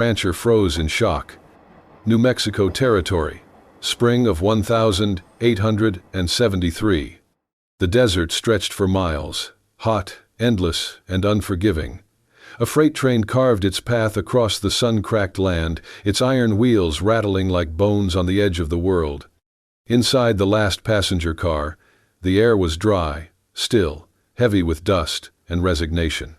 Rancher froze in shock. New Mexico Territory, spring of 1873. The desert stretched for miles, hot, endless, and unforgiving. A freight train carved its path across the sun-cracked land, its iron wheels rattling like bones on the edge of the world. Inside the last passenger car, the air was dry, still, heavy with dust and resignation.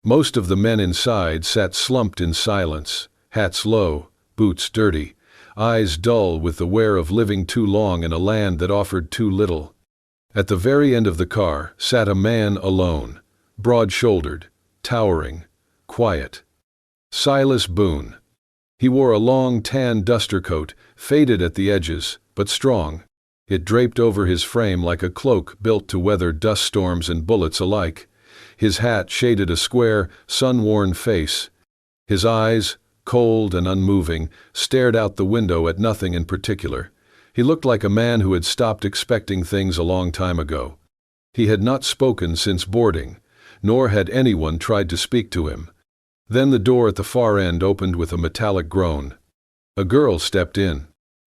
Most of the men inside sat slumped in silence, hats low, boots dirty, eyes dull with the wear of living too long in a land that offered too little. At the very end of the car sat a man alone, broad-shouldered, towering, quiet. Silas Boone. He wore a long tan duster coat, faded at the edges, but strong. It draped over his frame like a cloak built to weather dust storms and bullets alike. His hat shaded a square, sun-worn face. His eyes, cold and unmoving, stared out the window at nothing in particular. He looked like a man who had stopped expecting things a long time ago. He had not spoken since boarding, nor had anyone tried to speak to him. Then the door at the far end opened with a metallic groan. A girl stepped in.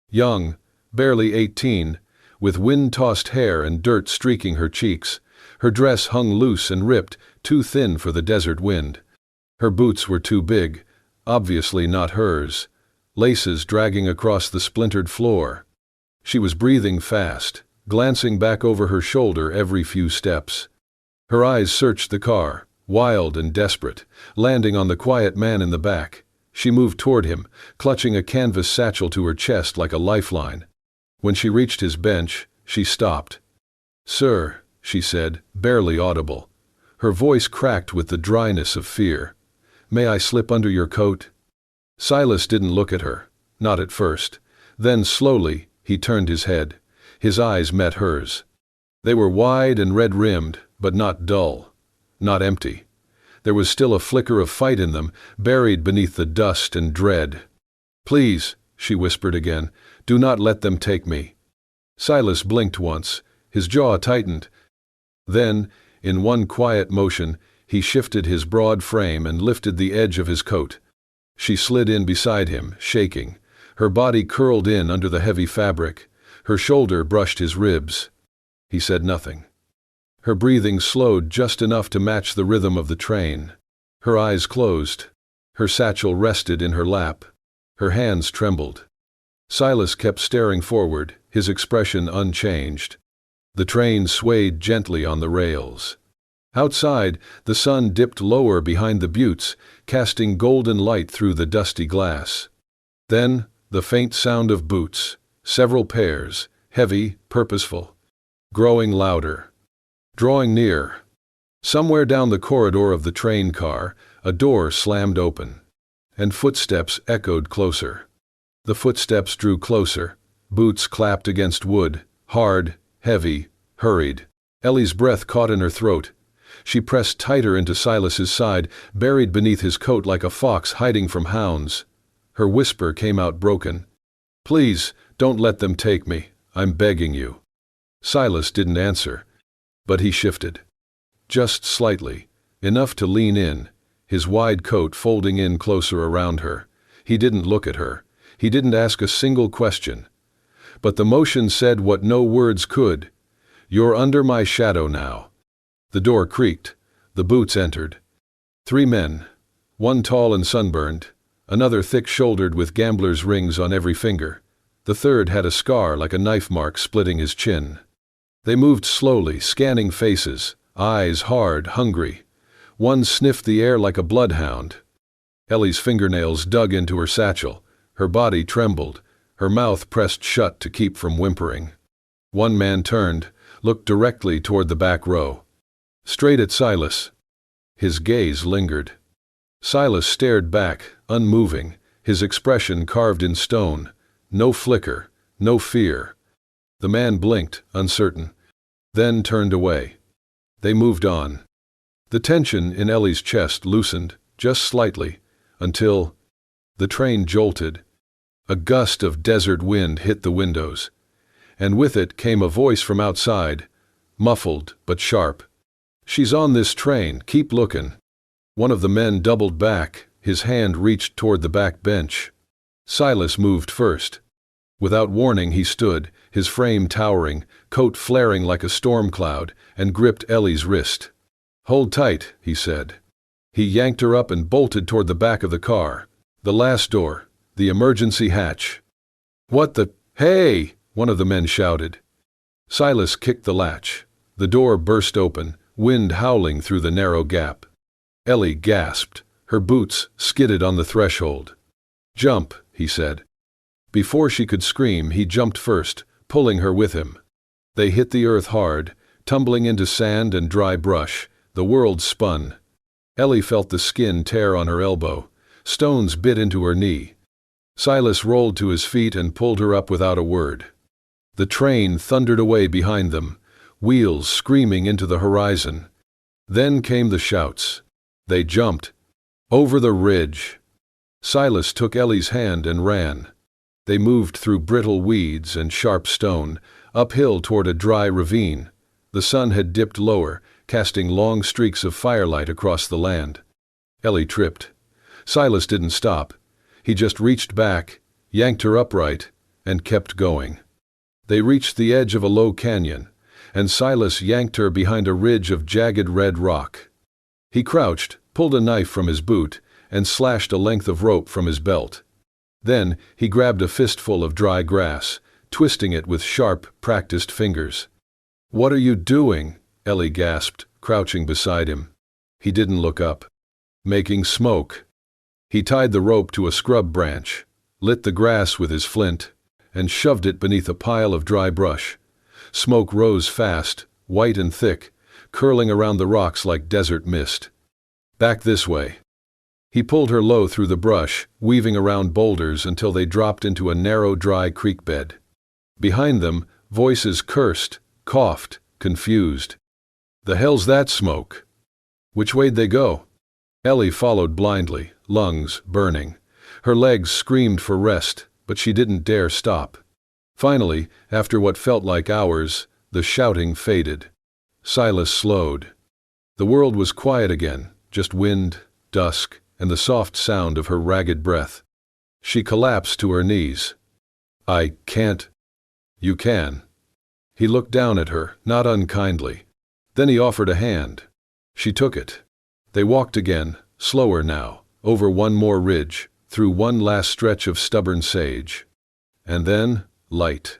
Young, barely 18, with wind-tossed hair and dirt streaking her cheeks. Her dress hung loose and ripped, too thin for the desert wind. Her boots were too big, obviously not hers, laces dragging across the splintered floor. She was breathing fast, glancing back over her shoulder every few steps. Her eyes searched the car, wild and desperate, landing on the quiet man in the back. She moved toward him, clutching a canvas satchel to her chest like a lifeline. When she reached his bench, she stopped. "Sir," she said, barely audible. Her voice cracked with the dryness of fear. "May I slip under your coat?" Silas didn't look at her, not at first. Then slowly, he turned his head. His eyes met hers. They were wide and red-rimmed, but not dull, not empty. There was still a flicker of fight in them, buried beneath the dust and dread. "Please," she whispered again, "do not let them take me." Silas blinked once, his jaw tightened. Then, in one quiet motion, he shifted his broad frame and lifted the edge of his coat. She slid in beside him, shaking. Her body curled in under the heavy fabric. Her shoulder brushed his ribs. He said nothing. Her breathing slowed just enough to match the rhythm of the train. Her eyes closed. Her satchel rested in her lap. Her hands trembled. Silas kept staring forward, his expression unchanged. The train swayed gently on the rails. Outside, the sun dipped lower behind the buttes, casting golden light through the dusty glass. Then, the faint sound of boots, several pairs, heavy, purposeful, growing louder, drawing near. Somewhere down the corridor of the train car, a door slammed open, and footsteps echoed closer. The footsteps drew closer, boots clapped against wood, hard, heavy, hurried. Ellie's breath caught in her throat. She pressed tighter into Silas's side, buried beneath his coat like a fox hiding from hounds. Her whisper came out broken. "Please, don't let them take me. I'm begging you." Silas didn't answer, but he shifted. Just slightly, enough to lean in, his wide coat folding in closer around her. He didn't look at her. He didn't ask a single question. But the motion said what no words could. "You're under my shadow now." The door creaked. The boots entered. 3 men, one tall and sunburned, another thick-shouldered with gambler's rings on every finger. The third had a scar like a knife mark splitting his chin. They moved slowly, scanning faces, eyes hard, hungry. One sniffed the air like a bloodhound. Ellie's fingernails dug into her satchel. Her body trembled, her mouth pressed shut to keep from whimpering. One man turned, looked directly toward the back row. Straight at Silas. His gaze lingered. Silas stared back, unmoving, his expression carved in stone. No flicker, no fear. The man blinked, uncertain, then turned away. They moved on. The tension in Ellie's chest loosened, just slightly, until the train jolted. A gust of desert wind hit the windows, and with it came a voice from outside, muffled but sharp. "She's on this train, keep looking." One of the men doubled back, His hand reached toward the back bench. Silas moved first. Without warning he stood, his frame towering, coat flaring like a storm cloud, and gripped Ellie's wrist. "Hold tight," he said. He yanked her up and bolted toward the back of the car. The last door, the emergency hatch. "What the— Hey!" one of the men shouted. Silas kicked the latch. The door burst open, wind howling through the narrow gap. Ellie gasped. Her boots skidded on the threshold. "Jump," he said. Before she could scream, he jumped first, pulling her with him. They hit the earth hard, tumbling into sand and dry brush. The world spun. Ellie felt the skin tear on her elbow. Stones bit into her knee. Silas rolled to his feet and pulled her up without a word. The train thundered away behind them, wheels screaming into the horizon. Then came the shouts. They jumped. Over the ridge. Silas took Ellie's hand and ran. They moved through brittle weeds and sharp stone, uphill toward a dry ravine. The sun had dipped lower, casting long streaks of firelight across the land. Ellie tripped. Silas didn't stop. He just reached back, yanked her upright, and kept going. They reached the edge of a low canyon, and Silas yanked her behind a ridge of jagged red rock. He crouched, pulled a knife from his boot, and slashed a length of rope from his belt. Then he grabbed a fistful of dry grass, twisting it with sharp, practiced fingers. "What are you doing?" Ellie gasped, crouching beside him. He didn't look up. "Making smoke." He tied the rope to a scrub branch, lit the grass with his flint, and shoved it beneath a pile of dry brush. Smoke rose fast, white and thick, curling around the rocks like desert mist. "Back this way." He pulled her low through the brush, weaving around boulders until they dropped into a narrow, dry creek bed. Behind them, voices cursed, coughed, confused. "The hell's that smoke?" "Which way'd they go?" Ellie followed blindly, lungs burning. Her legs screamed for rest, but she didn't dare stop. Finally, after what felt like hours, the shouting faded. Silas slowed. The world was quiet again, just wind, dusk, and the soft sound of her ragged breath. She collapsed to her knees. "I can't." "You can." He looked down at her, not unkindly. Then he offered a hand. She took it. They walked again, slower now, over one more ridge, through one last stretch of stubborn sage. And then, light.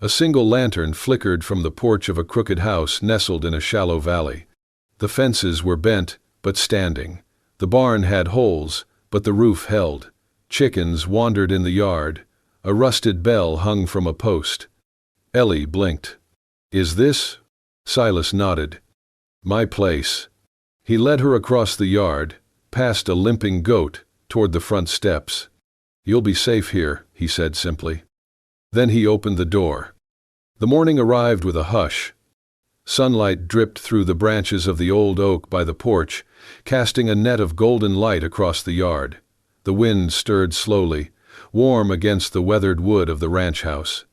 A single lantern flickered from the porch of a crooked house nestled in a shallow valley. The fences were bent, but standing. The barn had holes, but the roof held. Chickens wandered in the yard. A rusted bell hung from a post. Ellie blinked. "Is this?" Silas nodded. "My place." He led her across the yard, past a limping goat, toward the front steps. "You'll be safe here," he said simply. Then he opened the door. The morning arrived with a hush. Sunlight dripped through the branches of the old oak by the porch, casting a net of golden light across the yard. The wind stirred slowly, warm against the weathered wood of the ranch house.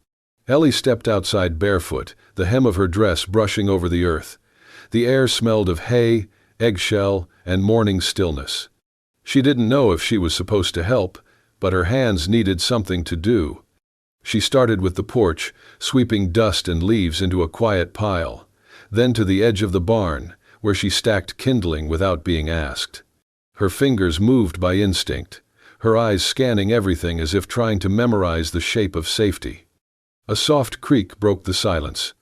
Ellie stepped outside barefoot, the hem of her dress brushing over the earth. The air smelled of hay, eggshell, and morning stillness. She didn't know if she was supposed to help, but her hands needed something to do. She started with the porch, sweeping dust and leaves into a quiet pile, then to the edge of the barn, where she stacked kindling without being asked. Her fingers moved by instinct, her eyes scanning everything as if trying to memorize the shape of safety. A soft creak broke the silence.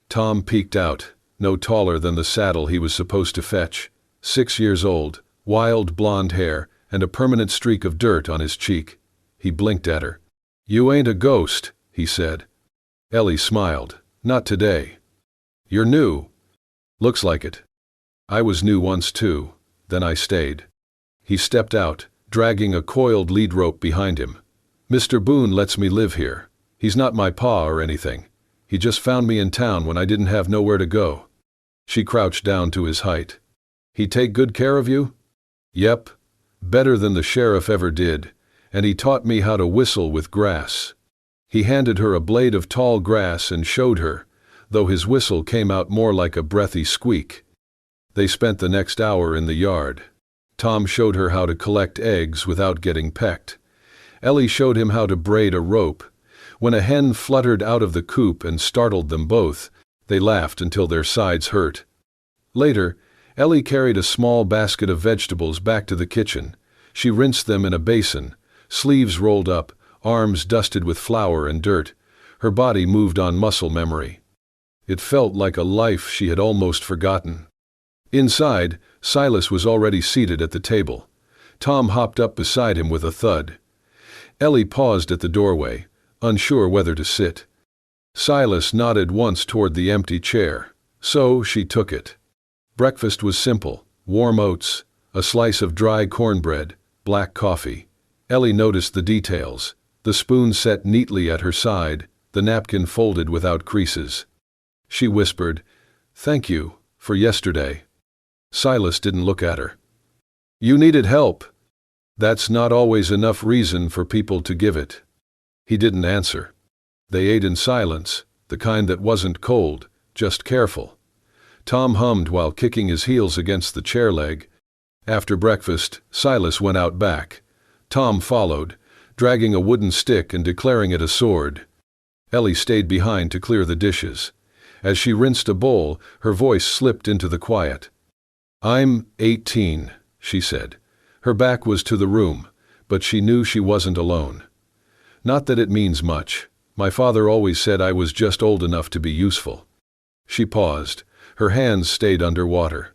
Tom peeked out, no taller than the saddle he was supposed to fetch, 6 years old, wild blonde hair, and a permanent streak of dirt on his cheek. He blinked at her. "You ain't a ghost," he said. Ellie smiled. "Not today." "You're new." "Looks like it. I was new once too, then I stayed." He stepped out, dragging a coiled lead rope behind him. "Mr. Boone lets me live here. He's not my pa or anything. He just found me in town when I didn't have nowhere to go." She crouched down to his height. "He take good care of you?" "Yep. Better than the sheriff ever did. And he taught me how to whistle with grass." He handed her a blade of tall grass and showed her, though his whistle came out more like a breathy squeak. They spent the next hour in the yard. Tom showed her how to collect eggs without getting pecked. Ellie showed him how to braid a rope. When a hen fluttered out of the coop and startled them both, they laughed until their sides hurt. Later, Ellie carried a small basket of vegetables back to the kitchen. She rinsed them in a basin, sleeves rolled up, arms dusted with flour and dirt. Her body moved on muscle memory. It felt like a life she had almost forgotten. Inside, Silas was already seated at the table. Tom hopped up beside him with a thud. Ellie paused at the doorway, unsure whether to sit. Silas nodded once toward the empty chair, so she took it. Breakfast was simple: warm oats, a slice of dry cornbread, black coffee. Ellie noticed the details: the spoon set neatly at her side, the napkin folded without creases. She whispered, "Thank you for yesterday." Silas didn't look at her. "You needed help. That's not always enough reason for people to give it." He didn't answer. They ate in silence, the kind that wasn't cold, just careful. Tom hummed while kicking his heels against the chair leg. After breakfast, Silas went out back. Tom followed, dragging a wooden stick and declaring it a sword. Ellie stayed behind to clear the dishes. As she rinsed a bowl, her voice slipped into the quiet. "I'm 18, she said. Her back was to the room, but she knew she wasn't alone. "Not that it means much. My father always said I was just old enough to be useful." She paused. Her hands stayed underwater.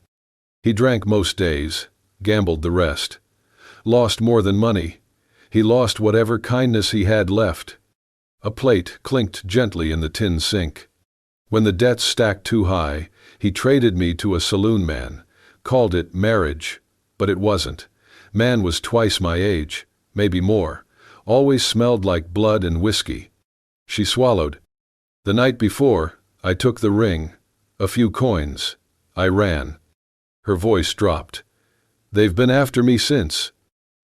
"He drank most days, gambled the rest. Lost more than money. He lost whatever kindness he had left." A plate clinked gently in the tin sink. "When the debts stacked too high, he traded me to a saloon man. Called it marriage, but it wasn't. Man was twice my age, maybe more. Always smelled like blood and whiskey." She swallowed. "The night before, I took the ring, a few coins. I ran." Her voice dropped. "They've been after me since."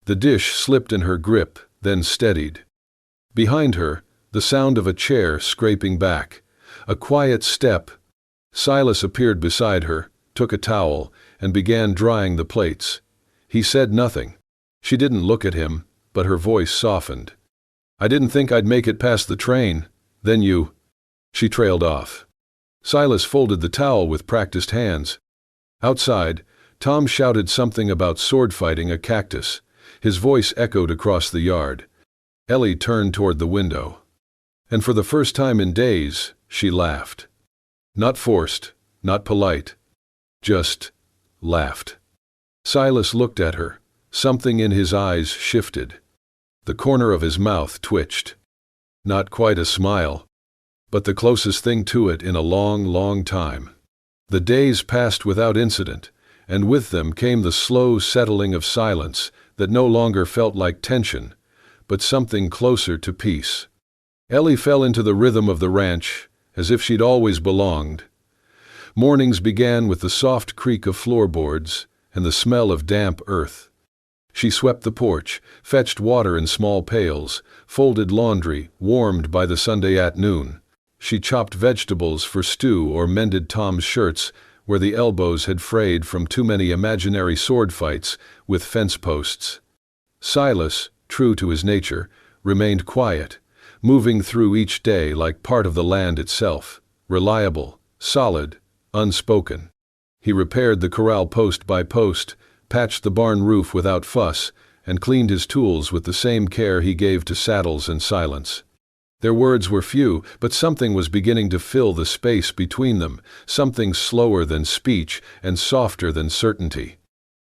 The dish slipped in her grip, then steadied. Behind her, the sound of a chair scraping back. A quiet step. Silas appeared beside her, took a towel, and began drying the plates. He said nothing. She didn't look at him, but her voice softened. "I didn't think I'd make it past the train. Then you—" She trailed off. Silas folded the towel with practiced hands. Outside, Tom shouted something about sword fighting a cactus. His voice echoed across the yard. Ellie turned toward the window. And for the first time in days, she laughed. Not forced, not polite. Just laughed. Silas looked at her. Something in his eyes shifted. The corner of his mouth twitched. Not quite a smile, but the closest thing to it in a long, long time. The days passed without incident, and with them came the slow settling of silence that no longer felt like tension, but something closer to peace. Ellie fell into the rhythm of the ranch, as if she'd always belonged. Mornings began with the soft creak of floorboards and the smell of damp earth. She swept the porch, fetched water in small pails, folded laundry, warmed by the Sunday at noon. She chopped vegetables for stew or mended Tom's shirts where the elbows had frayed from too many imaginary sword fights with fence posts. Silas, true to his nature, remained quiet, moving through each day like part of the land itself, reliable, solid, unspoken. He repaired the corral post by post, patched the barn roof without fuss, and cleaned his tools with the same care he gave to saddles and silence. Their words were few, but something was beginning to fill the space between them, something slower than speech and softer than certainty.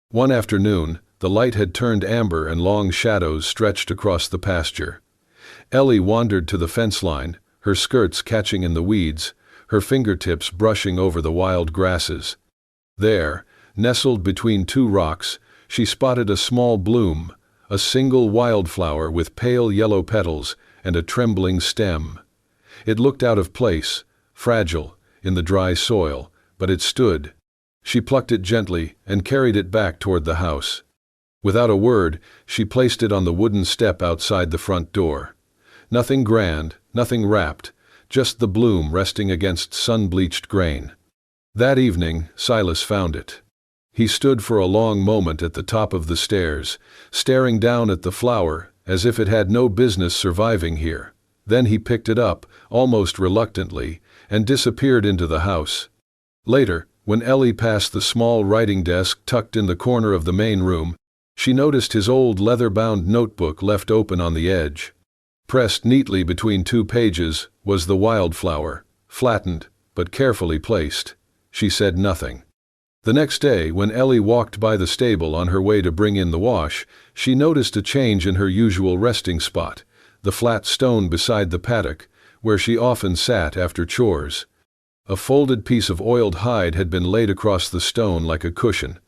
One afternoon, the light had turned amber and long shadows stretched across the pasture. Ellie wandered to the fence line, her skirts catching in the weeds, her fingertips brushing over the wild grasses. There, nestled between two rocks, she spotted a small bloom, a single wildflower with pale yellow petals and a trembling stem. It looked out of place, fragile, in the dry soil, but it stood. She plucked it gently and carried it back toward the house. Without a word, she placed it on the wooden step outside the front door. Nothing grand, nothing wrapped, just the bloom resting against sun-bleached grain. That evening, Silas found it. He stood for a long moment at the top of the stairs, staring down at the flower as if it had no business surviving here. Then he picked it up, almost reluctantly, and disappeared into the house. Later, when Ellie passed the small writing desk tucked in the corner of the main room, she noticed his old leather-bound notebook left open on the edge. Pressed neatly between 2 pages was the wildflower, flattened but carefully placed. She said nothing. The next day, when Ellie walked by the stable on her way to bring in the wash, she noticed a change in her usual resting spot, the flat stone beside the paddock, where she often sat after chores. A folded piece of oiled hide had been laid across the stone like a cushion,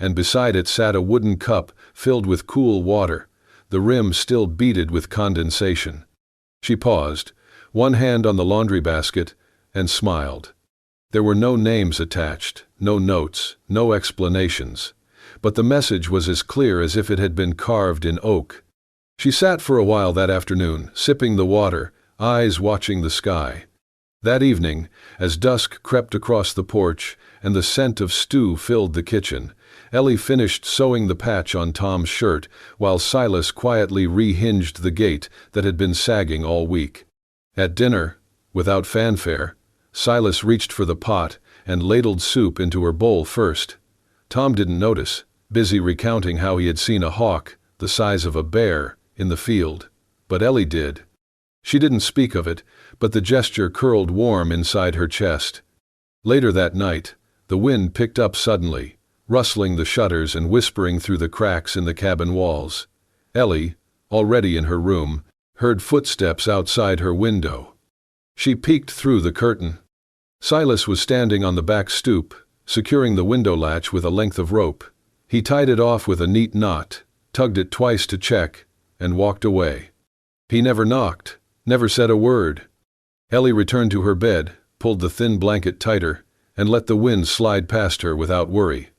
and beside it sat a wooden cup filled with cool water, the rim still beaded with condensation. She paused, one hand on the laundry basket, and smiled. There were no names attached, no notes, no explanations, but the message was as clear as if it had been carved in oak. She sat for a while that afternoon, sipping the water, eyes watching the sky. That evening, as dusk crept across the porch and the scent of stew filled the kitchen, Ellie finished sewing the patch on Tom's shirt while Silas quietly rehinged the gate that had been sagging all week. At dinner, without fanfare, Silas reached for the pot and ladled soup into her bowl first. Tom didn't notice, busy recounting how he had seen a hawk, the size of a bear, in the field. But Ellie did. She didn't speak of it, but the gesture curled warm inside her chest. Later that night, the wind picked up suddenly, rustling the shutters and whispering through the cracks in the cabin walls. Ellie, already in her room, heard footsteps outside her window. She peeked through the curtain. Silas was standing on the back stoop, securing the window latch with a length of rope. He tied it off with a neat knot, tugged it twice to check, and walked away. He never knocked, never said a word. Ellie returned to her bed, pulled the thin blanket tighter, and let the wind slide past her without worry.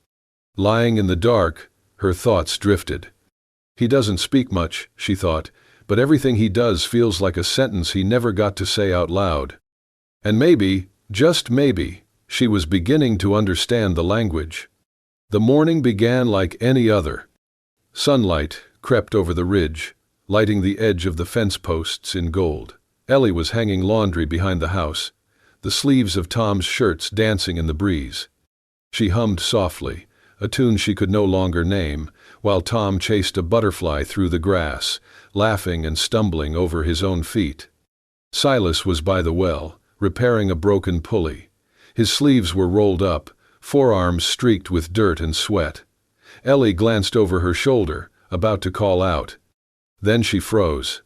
Lying in the dark, her thoughts drifted. He doesn't speak much, she thought, but everything he does feels like a sentence he never got to say out loud. And maybe, just maybe, she was beginning to understand the language. The morning began like any other. Sunlight crept over the ridge, lighting the edge of the fence posts in gold. Ellie was hanging laundry behind the house, the sleeves of Tom's shirts dancing in the breeze. She hummed softly, a tune she could no longer name, while Tom chased a butterfly through the grass, laughing and stumbling over his own feet. Silas was by the well, repairing a broken pulley. His sleeves were rolled up, forearms streaked with dirt and sweat. Ellie glanced over her shoulder, about to call out. Then she froze.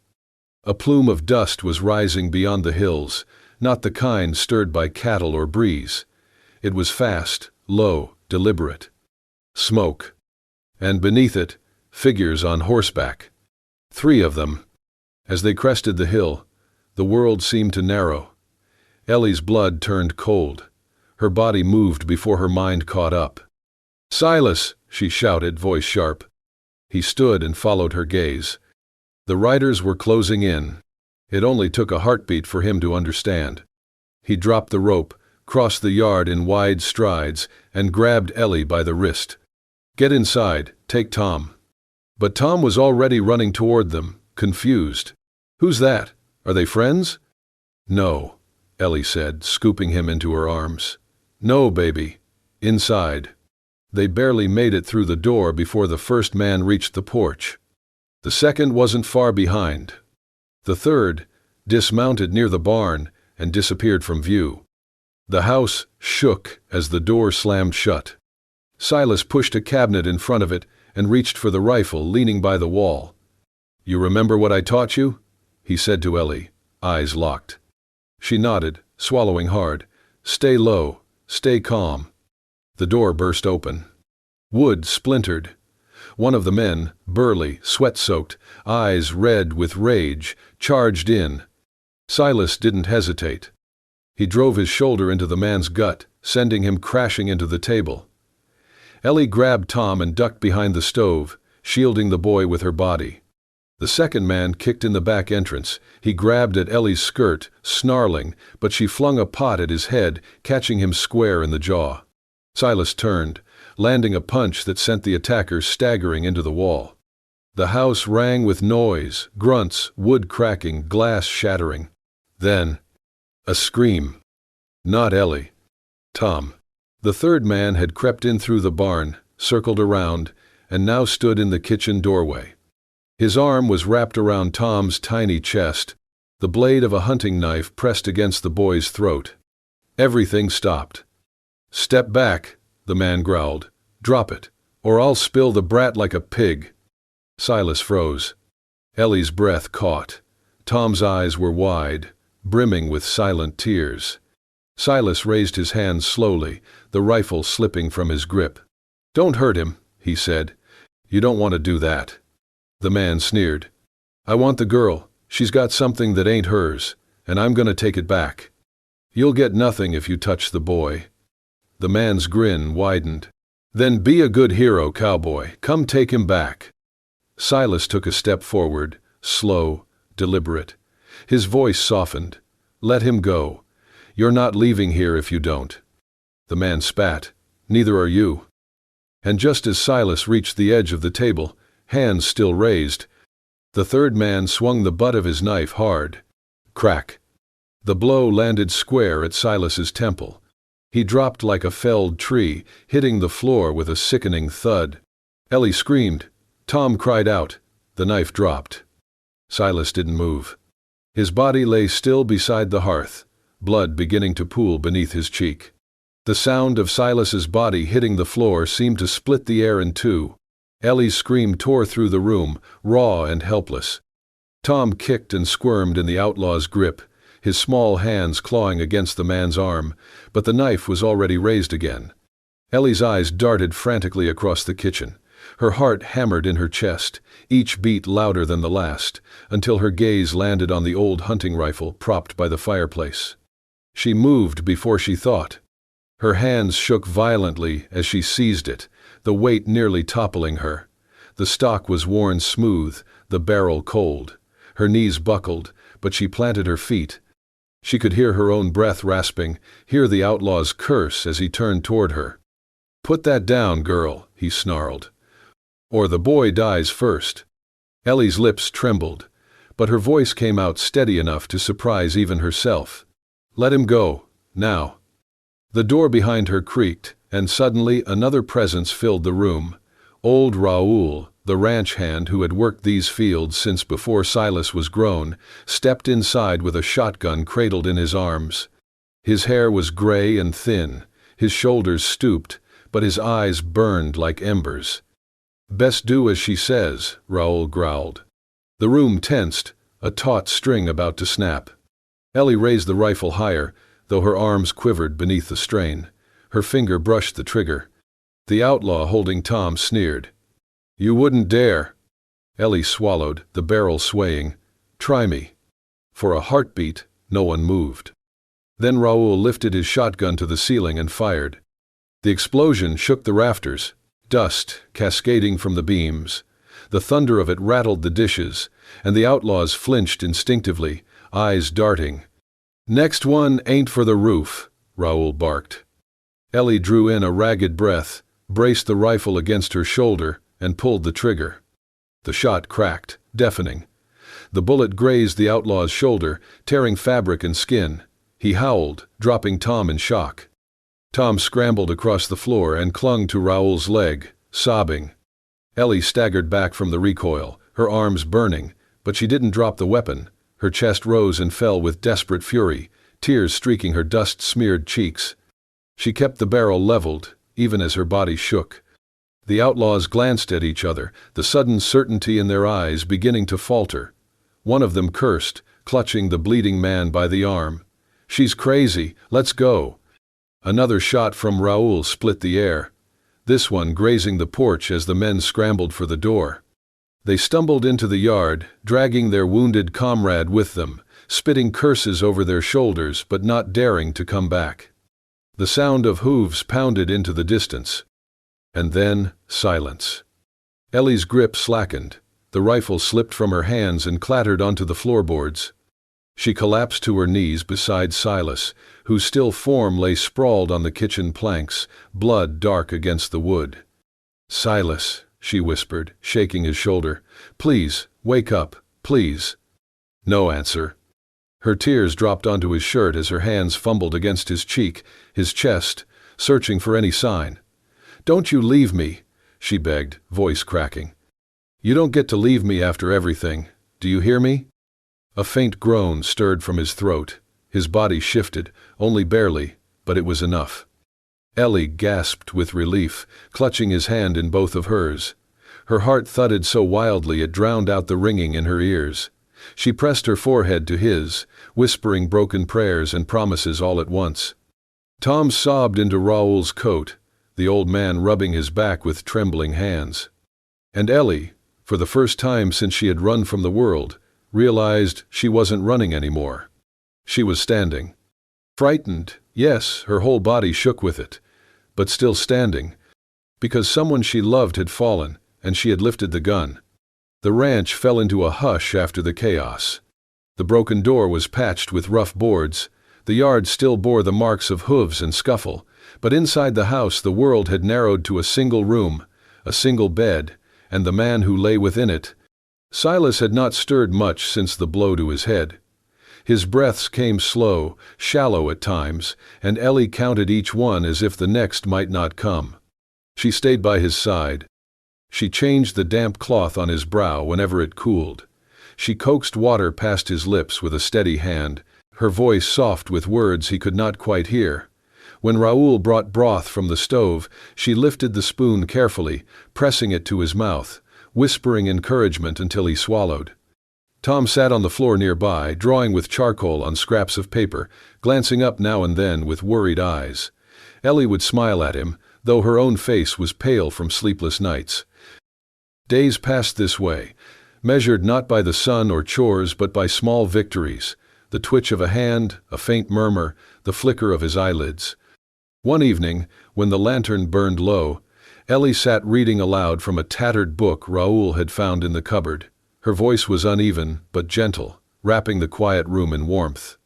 A plume of dust was rising beyond the hills, not the kind stirred by cattle or breeze. It was fast, low, deliberate. Smoke. And beneath it, figures on horseback. 3 of them. As they crested the hill, the world seemed to narrow. Ellie's blood turned cold. Her body moved before her mind caught up. "Silas!" she shouted, voice sharp. He stood and followed her gaze. The riders were closing in. It only took a heartbeat for him to understand. He dropped the rope, crossed the yard in wide strides, and grabbed Ellie by the wrist. "Get inside, take Tom." But Tom was already running toward them, confused. "Who's that? Are they friends?" "No," Ellie said, scooping him into her arms. "No, baby. Inside." They barely made it through the door before the first man reached the porch. The second wasn't far behind. The third dismounted near the barn and disappeared from view. The house shook as the door slammed shut. Silas pushed a cabinet in front of it and reached for the rifle leaning by the wall. "You remember what I taught you?" he said to Ellie, eyes locked. She nodded, swallowing hard. "Stay low, stay calm." The door burst open. Wood splintered. One of the men, burly, sweat-soaked, eyes red with rage, charged in. Silas didn't hesitate. He drove his shoulder into the man's gut, sending him crashing into the table. Ellie grabbed Tom and ducked behind the stove, shielding the boy with her body. The second man kicked in the back entrance. He grabbed at Ellie's skirt, snarling, but she flung a pot at his head, catching him square in the jaw. Silas turned, landing a punch that sent the attacker staggering into the wall. The house rang with noise, grunts, wood cracking, glass shattering. Then, a scream. Not Ellie. Tom. The third man had crept in through the barn, circled around, and now stood in the kitchen doorway. His arm was wrapped around Tom's tiny chest, the blade of a hunting knife pressed against the boy's throat. Everything stopped. "Step back," the man growled. "Drop it, or I'll spill the brat like a pig." Silas froze. Ellie's breath caught. Tom's eyes were wide, brimming with silent tears. Silas raised his hands slowly, the rifle slipping from his grip. "Don't hurt him," he said. "You don't want to do that." The man sneered. "I want the girl. She's got something that ain't hers, and I'm gonna take it back. You'll get nothing if you touch the boy." The man's grin widened. "Then be a good hero, cowboy. Come take him back." Silas took a step forward, slow, deliberate. His voice softened. "Let him go. You're not leaving here if you don't." The man spat. "Neither are you." And just as Silas reached the edge of the table, hands still raised, the third man swung the butt of his knife hard. Crack. The blow landed square at Silas's temple. He dropped like a felled tree, hitting the floor with a sickening thud. Ellie screamed. Tom cried out. The knife dropped. Silas didn't move. His body lay still beside the hearth, blood beginning to pool beneath his cheek. The sound of Silas's body hitting the floor seemed to split the air in two. Ellie's scream tore through the room, raw and helpless. Tom kicked and squirmed in the outlaw's grip, his small hands clawing against the man's arm, but the knife was already raised again. Ellie's eyes darted frantically across the kitchen. Her heart hammered in her chest, each beat louder than the last, until her gaze landed on the old hunting rifle propped by the fireplace. She moved before she thought. Her hands shook violently as she seized it, the weight nearly toppling her. The stock was worn smooth, the barrel cold. Her knees buckled, but she planted her feet. She could hear her own breath rasping, hear the outlaw's curse as he turned toward her. "Put that down, girl," he snarled. "Or the boy dies first." Ellie's lips trembled, but her voice came out steady enough to surprise even herself. "Let him go, now." The door behind her creaked, and suddenly another presence filled the room. Old Raoul, the ranch hand who had worked these fields since before Silas was grown, stepped inside with a shotgun cradled in his arms. His hair was gray and thin, his shoulders stooped, but his eyes burned like embers. "Best do as she says," Raoul growled. The room tensed, a taut string about to snap. Ellie raised the rifle higher, though her arms quivered beneath the strain. Her finger brushed the trigger. The outlaw holding Tom sneered. "You wouldn't dare." Ellie swallowed, the barrel swaying. "Try me." For a heartbeat, no one moved. Then Raoul lifted his shotgun to the ceiling and fired. The explosion shook the rafters, dust cascading from the beams. The thunder of it rattled the dishes, and the outlaws flinched instinctively, eyes darting. "Next one ain't for the roof," Raoul barked. Ellie drew in a ragged breath, braced the rifle against her shoulder, and pulled the trigger. The shot cracked, deafening. The bullet grazed the outlaw's shoulder, tearing fabric and skin. He howled, dropping Tom in shock. Tom scrambled across the floor and clung to Raoul's leg, sobbing. Ellie staggered back from the recoil, her arms burning, but she didn't drop the weapon. Her chest rose and fell with desperate fury, tears streaking her dust-smeared cheeks. She kept the barrel leveled, even as her body shook. The outlaws glanced at each other, the sudden certainty in their eyes beginning to falter. One of them cursed, clutching the bleeding man by the arm. "She's crazy, let's go." Another shot from Raoul split the air, this one grazing the porch as the men scrambled for the door. They stumbled into the yard, dragging their wounded comrade with them, spitting curses over their shoulders but not daring to come back. The sound of hooves pounded into the distance. And then, silence. Ellie's grip slackened. The rifle slipped from her hands and clattered onto the floorboards. She collapsed to her knees beside Silas, whose still form lay sprawled on the kitchen planks, blood dark against the wood. "Silas," she whispered, shaking his shoulder. "Please, wake up, please." No answer. Her tears dropped onto his shirt as her hands fumbled against his cheek, his chest, searching for any sign. "Don't you leave me," she begged, voice cracking. "You don't get to leave me after everything. Do you hear me?" A faint groan stirred from his throat. His body shifted, only barely, but it was enough. Ellie gasped with relief, clutching his hand in both of hers. Her heart thudded so wildly it drowned out the ringing in her ears. She pressed her forehead to his, whispering broken prayers and promises all at once. Tom sobbed into Raoul's coat, the old man rubbing his back with trembling hands. And Ellie, for the first time since she had run from the world, realized she wasn't running anymore. She was standing. Frightened, yes, her whole body shook with it, but still standing, because someone she loved had fallen, and she had lifted the gun. The ranch fell into a hush after the chaos. The broken door was patched with rough boards. The yard still bore the marks of hooves and scuffle, but inside the house the world had narrowed to a single room, a single bed, and the man who lay within it. Silas had not stirred much since the blow to his head. His breaths came slow, shallow at times, and Ellie counted each one as if the next might not come. She stayed by his side. She changed the damp cloth on his brow whenever it cooled. She coaxed water past his lips with a steady hand, her voice soft with words he could not quite hear. When Raoul brought broth from the stove, she lifted the spoon carefully, pressing it to his mouth, whispering encouragement until he swallowed. Tom sat on the floor nearby, drawing with charcoal on scraps of paper, glancing up now and then with worried eyes. Ellie would smile at him, though her own face was pale from sleepless nights. Days passed this way, measured not by the sun or chores but by small victories, the twitch of a hand, a faint murmur, the flicker of his eyelids. One evening, when the lantern burned low, Ellie sat reading aloud from a tattered book Raoul had found in the cupboard. Her voice was uneven but gentle, wrapping the quiet room in warmth.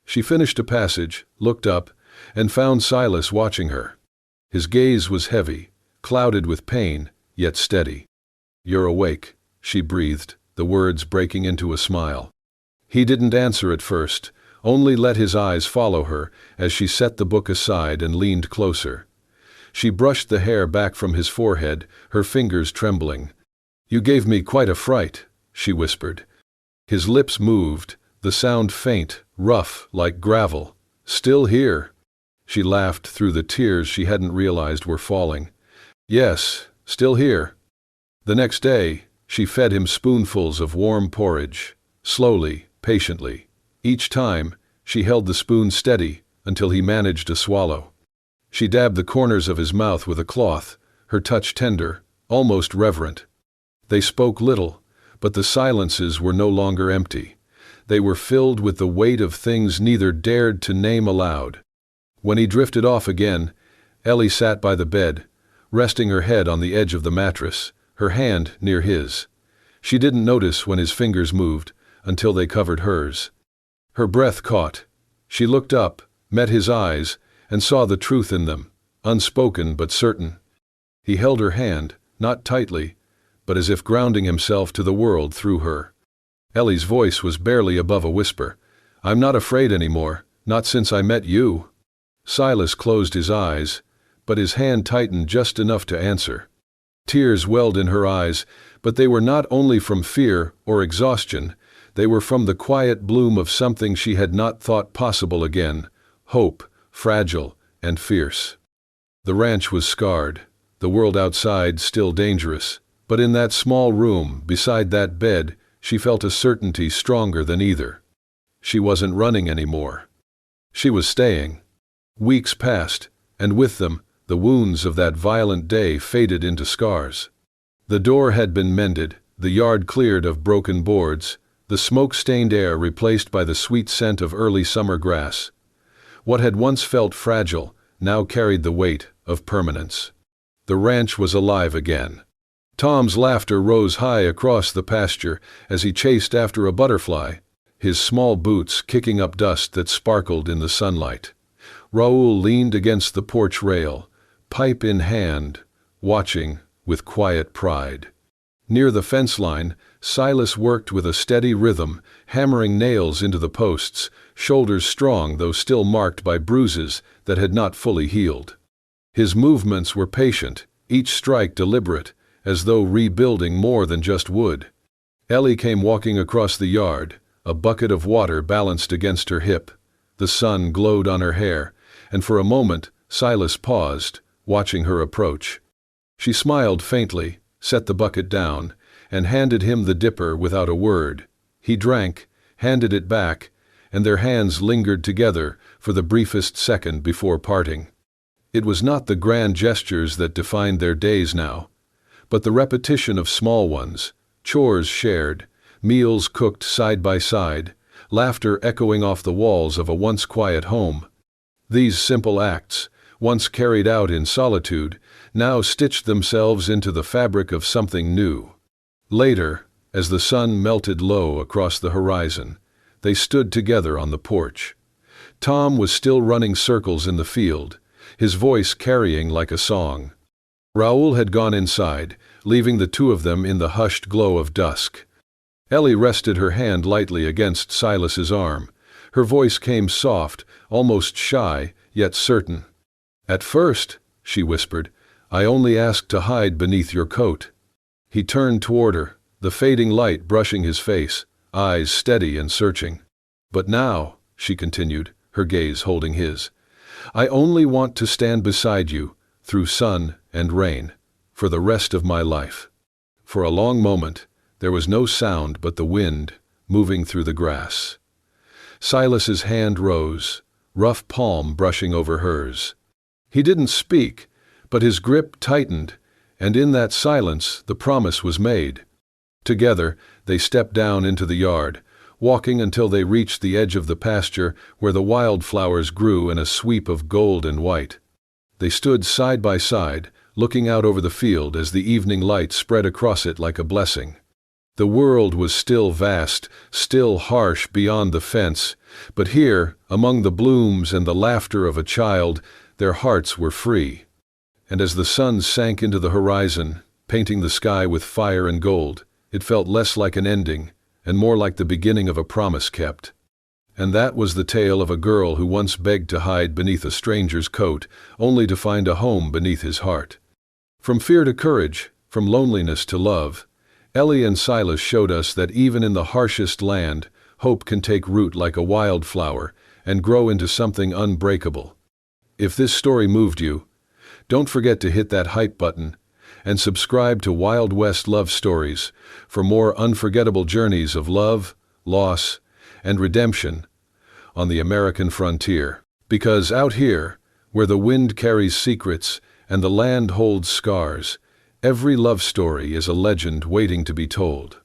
She finished a passage, looked up, and found Silas watching her. His gaze was heavy, clouded with pain, yet steady. "You're awake," she breathed, the words breaking into a smile. He didn't answer at first, only let his eyes follow her as she set the book aside and leaned closer. She brushed the hair back from his forehead, her fingers trembling. "You gave me quite a fright," she whispered. His lips moved, the sound faint, rough, like gravel. "Still here?" She laughed through the tears she hadn't realized were falling. "Yes, still here." The next day, she fed him spoonfuls of warm porridge, slowly, patiently. Each time, she held the spoon steady until he managed to swallow. She dabbed the corners of his mouth with a cloth, her touch tender, almost reverent. They spoke little, but the silences were no longer empty. They were filled with the weight of things neither dared to name aloud. When he drifted off again, Ellie sat by the bed, resting her head on the edge of the mattress, her hand near his. She didn't notice when his fingers moved, until they covered hers. Her breath caught. She looked up, met his eyes, and saw the truth in them, unspoken but certain. He held her hand, not tightly, but as if grounding himself to the world through her. Ellie's voice was barely above a whisper. "I'm not afraid anymore, not since I met you." Silas closed his eyes, but his hand tightened just enough to answer. Tears welled in her eyes, but they were not only from fear or exhaustion, they were from the quiet bloom of something she had not thought possible again, hope, fragile and fierce. The ranch was scarred, the world outside still dangerous, but in that small room, beside that bed, she felt a certainty stronger than either. She wasn't running anymore. She was staying. Weeks passed, and with them, the wounds of that violent day faded into scars. The door had been mended, the yard cleared of broken boards, the smoke-stained air replaced by the sweet scent of early summer grass. What had once felt fragile now carried the weight of permanence. The ranch was alive again. Tom's laughter rose high across the pasture as he chased after a butterfly. his small boots kicking up dust that sparkled in the sunlight. Raoul leaned against the porch rail, pipe in hand, watching with quiet pride. Near the fence line, Silas worked with a steady rhythm, hammering nails into the posts, shoulders strong though still marked by bruises that had not fully healed. His movements were patient, each strike deliberate, as though rebuilding more than just wood. Ellie came walking across the yard, a bucket of water balanced against her hip. The sun glowed on her hair, and for a moment Silas paused, watching her approach. She smiled faintly, set the bucket down, and handed him the dipper without a word. He drank, handed it back, and their hands lingered together for the briefest second before parting. It was not the grand gestures that defined their days now, but the repetition of small ones, chores shared, meals cooked side by side, laughter echoing off the walls of a once quiet home. These simple acts, once carried out in solitude, now stitched themselves into the fabric of something new. Later, as the sun melted low across the horizon, they stood together on the porch. Tom was still running circles in the field, his voice carrying like a song. Raoul had gone inside, leaving the two of them in the hushed glow of dusk. Ellie rested her hand lightly against Silas's arm. Her voice came soft, almost shy, yet certain. "At first," she whispered, "I only asked to hide beneath your coat." He turned toward her, the fading light brushing his face, eyes steady and searching. "But now," she continued, her gaze holding his, "I only want to stand beside you, through sun and rain, for the rest of my life." For a long moment, there was no sound but the wind, moving through the grass. Silas's hand rose, rough palm brushing over hers. He didn't speak, but his grip tightened, and in that silence the promise was made. Together, they stepped down into the yard, walking until they reached the edge of the pasture where the wildflowers grew in a sweep of gold and white. They stood side by side, looking out over the field as the evening light spread across it like a blessing. The world was still vast, still harsh beyond the fence, but here, among the blooms and the laughter of a child, their hearts were free. And as the sun sank into the horizon, painting the sky with fire and gold, it felt less like an ending, and more like the beginning of a promise kept. And that was the tale of a girl who once begged to hide beneath a stranger's coat, only to find a home beneath his heart. From fear to courage, from loneliness to love, Ellie and Silas showed us that even in the harshest land, hope can take root like a wildflower and grow into something unbreakable. If this story moved you, don't forget to hit that hype button and subscribe to Wild West Love Stories for more unforgettable journeys of love, loss, and redemption on the American frontier. Because out here, where the wind carries secrets and the land holds scars, every love story is a legend waiting to be told.